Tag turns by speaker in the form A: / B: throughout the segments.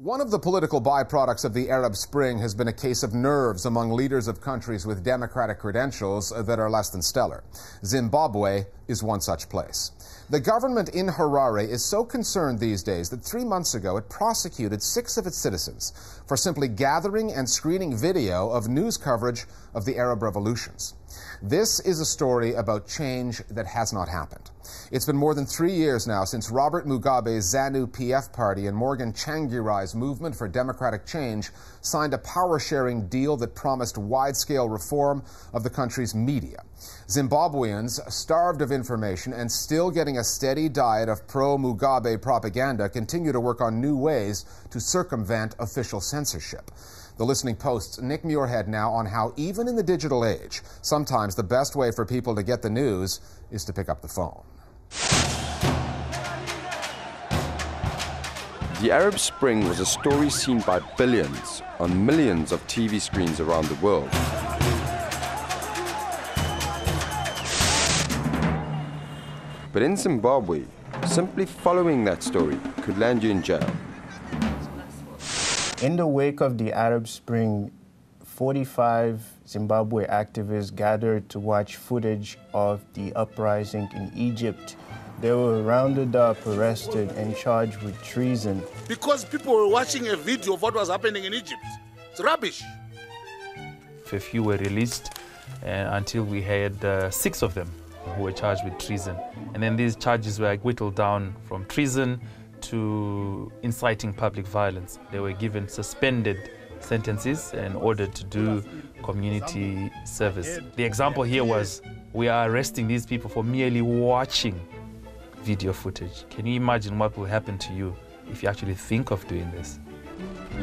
A: One of the political byproducts of the Arab Spring has been a case of nerves among leaders of countries with democratic credentials that are less than stellar. Zimbabwe is one such place. The government in Harare is so concerned these days that 3 months ago it prosecuted 6 of its citizens for simply gathering and screening video of news coverage of the Arab revolutions. This is a story about change that has not happened. It's been more than 3 years now since Robert Mugabe's Zanu PF party and Morgan Tsvangirai's Movement for Democratic Change signed a power-sharing deal that promised wide-scale reform of the country's media. Zimbabweans, starved of information and still getting a steady diet of pro-Mugabe propaganda, continue to work on new ways to circumvent official censorship. The Listening Post's Nick Muirhead now on how, even in the digital age, sometimes the best way for people to get the news is to pick up the phone.
B: The Arab Spring was a story seen by billions on millions of TV screens around the world. But in Zimbabwe, simply following that story could land you in jail.
C: In the wake of the Arab Spring, 45 Zimbabwe activists gathered to watch footage of the uprising in Egypt. They were rounded up, arrested, and charged with treason.
D: Because people were watching a video of what was happening in Egypt. It's rubbish.
E: A few were released until we had 6 of them who were charged with treason. And then these charges were whittled down from treason to inciting public violence. They were given suspended sentences and ordered to do community service. The example here was, we are arresting these people for merely watching video footage. Can you imagine what will happen to you if you actually think of doing this?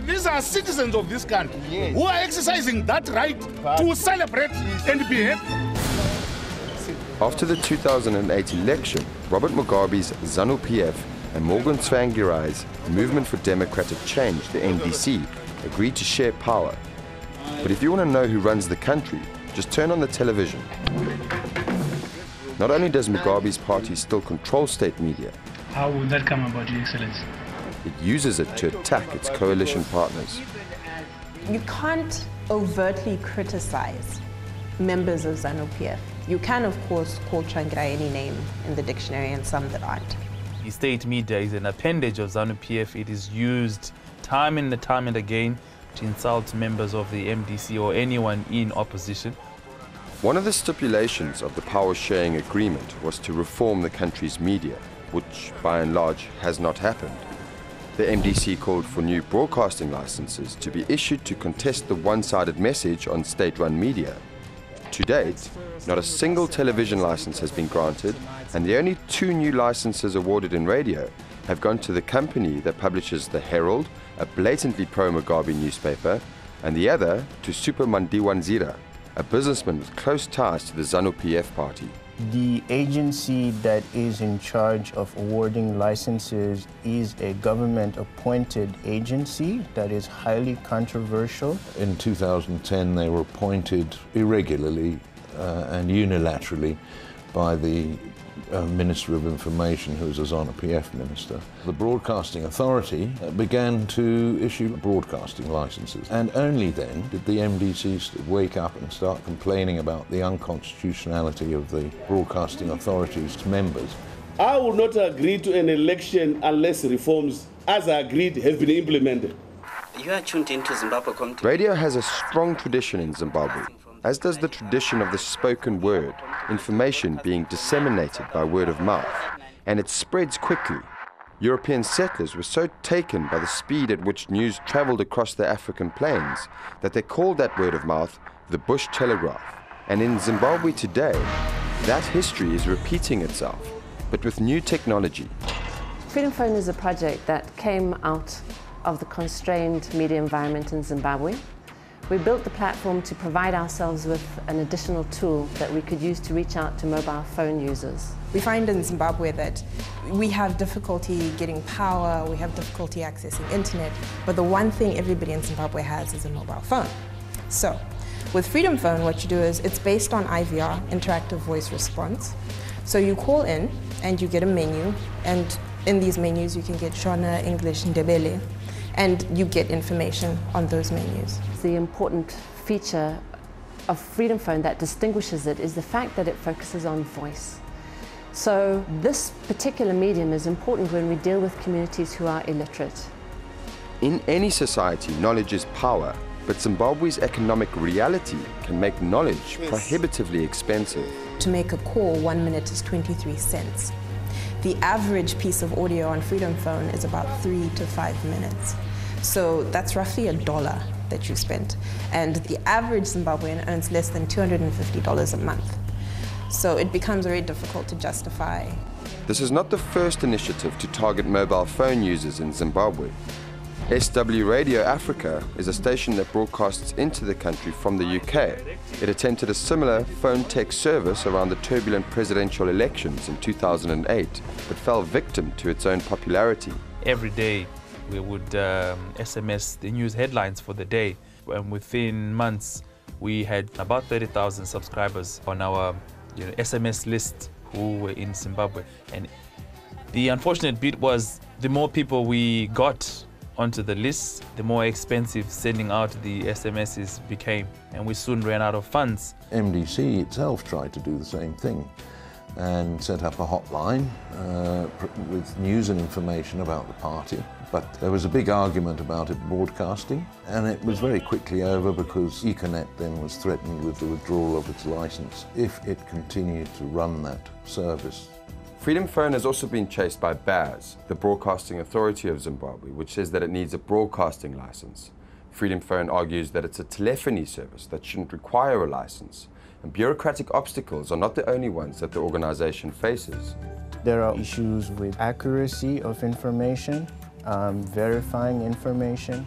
D: These are citizens of this country who are exercising that right to celebrate and be happy.
B: After the 2008 election, Robert Mugabe's Zanu PF and Morgan Tsvangirai's Movement for Democratic Change, the MDC, agreed to share power. But if you want to know who runs the country, just turn on the television. Not only does Mugabe's party still control state media,
F: how would that come about, Your Excellency?
B: It uses it to attack its coalition partners.
G: You can't overtly criticize members of Zanu PF. You can, of course, call Tsvangirai any name in the dictionary, and some that aren't.
E: The state media is an appendage of Zanu PF. It is used time and again to insult members of the MDC or anyone in opposition.
B: One of the stipulations of the power-sharing agreement was to reform the country's media, which by and large has not happened. The MDC called for new broadcasting licenses to be issued to contest the one-sided message on state-run media. To date, not a single television license has been granted, and the only 2 new licenses awarded in radio have gone to the company that publishes The Herald, a blatantly pro-Mugabe newspaper, and the other to Super Mandiwanzira, a businessman with close ties to the Zanu PF party.
C: The agency that is in charge of awarding licenses is a government-appointed agency that is highly controversial.
H: In 2010, they were appointed irregularly and unilaterally by the Minister of Information, who was a Zanu PF minister. The Broadcasting Authority began to issue broadcasting licenses, and only then did the MDC wake up and start complaining about the unconstitutionality of the Broadcasting Authority's members.
I: I will not agree to an election unless reforms, as I agreed, have been implemented.
J: You are tuned into Zimbabwe Community.
B: Radio has a strong tradition in Zimbabwe, as does the tradition of the spoken word, information being disseminated by word of mouth, and it spreads quickly. European settlers were so taken by the speed at which news traveled across the African plains that they called that word of mouth the bush telegraph. And in Zimbabwe today, that history is repeating itself, but with new technology.
K: Freedom Phone is a project that came out of the constrained media environment in Zimbabwe. We built the platform to provide ourselves with an additional tool that we could use to reach out to mobile phone users.
G: We find in Zimbabwe that we have difficulty getting power, we have difficulty accessing internet, but the one thing everybody in Zimbabwe has is a mobile phone. So, with Freedom Phone, what you do is it's based on IVR, interactive voice response. So you call in and you get a menu, and in these menus you can get Shona, English, Ndebele. and you get information on those menus.
K: The important feature of Freedom Phone that distinguishes it is the fact that it focuses on voice. So this particular medium is important when we deal with communities who are illiterate.
B: In any society, knowledge is power, but Zimbabwe's economic reality can make knowledge prohibitively expensive.
G: To make a call, 1 minute is 23 cents. The average piece of audio on Freedom Phone is about 3 to 5 minutes. So that's roughly $1 that you spent. And the average Zimbabwean earns less than $250 a month. So it becomes very difficult to justify.
B: This is not the first initiative to target mobile phone users in Zimbabwe. SW Radio Africa is a station that broadcasts into the country from the UK. It attempted a similar phone tech service around the turbulent presidential elections in 2008, but fell victim to its own popularity.
E: Every day we would SMS the news headlines for the day, and within months we had about 30,000 subscribers on our SMS list who were in Zimbabwe. And the unfortunate bit was the more people we got onto the list, the more expensive sending out the SMSs became, and we soon ran out of funds.
H: MDC itself tried to do the same thing and set up a hotline with news and information about the party. But there was a big argument about it broadcasting, and it was very quickly over because Econet then was threatened with the withdrawal of its license if it continued to run that service.
B: Freedom Phone has also been chased by BAS, the Broadcasting Authority of Zimbabwe, which says that it needs a broadcasting license. Freedom Phone argues that it's a telephony service that shouldn't require a license, and bureaucratic obstacles are not the only ones that the organization faces.
C: There are issues with accuracy of information, verifying information,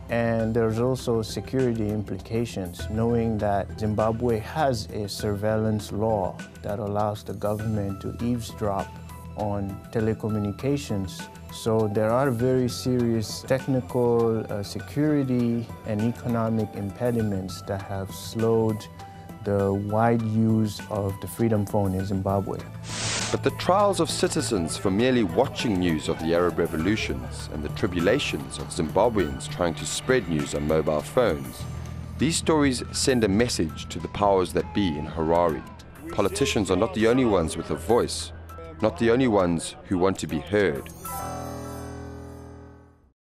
C: and there's also security implications, knowing that Zimbabwe has a surveillance law that allows the government to eavesdrop on telecommunications. So there are very serious technical, security, and economic impediments that have slowed the wide use of the Freedom Phone in Zimbabwe.
B: But the trials of citizens for merely watching news of the Arab revolutions and the tribulations of Zimbabweans trying to spread news on mobile phones, these stories send a message to the powers that be in Harare. Politicians are not the only ones with a voice, not the only ones who want to be heard.